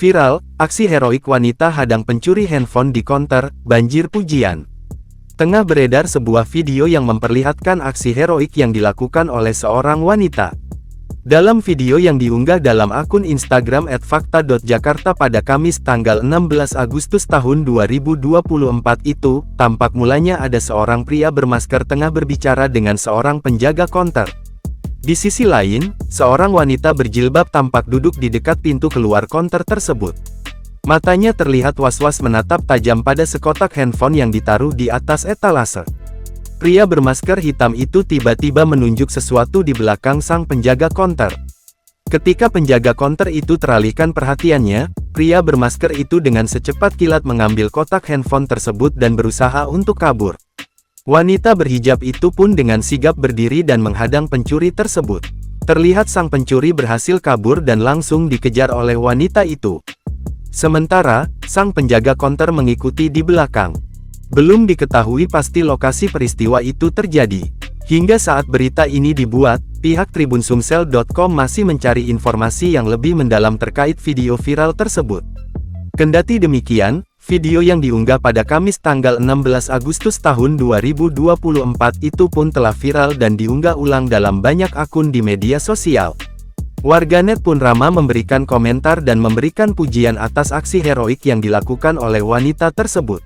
Viral, aksi heroik wanita hadang pencuri handphone di konter, banjir pujian. Tengah beredar sebuah video yang memperlihatkan aksi heroik yang dilakukan oleh seorang wanita. Dalam video yang diunggah dalam akun Instagram @fakta.jakarta pada Kamis tanggal 16 Agustus tahun 2024 itu, tampak mulanya ada seorang pria bermasker tengah berbicara dengan seorang penjaga konter. Di sisi lain, seorang wanita berjilbab tampak duduk di dekat pintu keluar konter tersebut. Matanya terlihat was-was menatap tajam pada sekotak handphone yang ditaruh di atas etalase. Pria bermasker hitam itu tiba-tiba menunjuk sesuatu di belakang sang penjaga konter. Ketika penjaga konter itu teralihkan perhatiannya, pria bermasker itu dengan secepat kilat mengambil kotak handphone tersebut dan berusaha untuk kabur. Wanita berhijab itu pun dengan sigap berdiri dan menghadang pencuri tersebut. Terlihat sang pencuri berhasil kabur dan langsung dikejar oleh wanita itu. Sementara, sang penjaga konter mengikuti di belakang. Belum diketahui pasti lokasi peristiwa itu terjadi. Hingga saat berita ini dibuat, pihak tribunsumsel.com masih mencari informasi yang lebih mendalam terkait video viral tersebut. Kendati demikian, video yang diunggah pada Kamis tanggal 16 Agustus tahun 2024 itu pun telah viral dan diunggah ulang dalam banyak akun di media sosial. Warganet pun ramai memberikan komentar dan memberikan pujian atas aksi heroik yang dilakukan oleh wanita tersebut.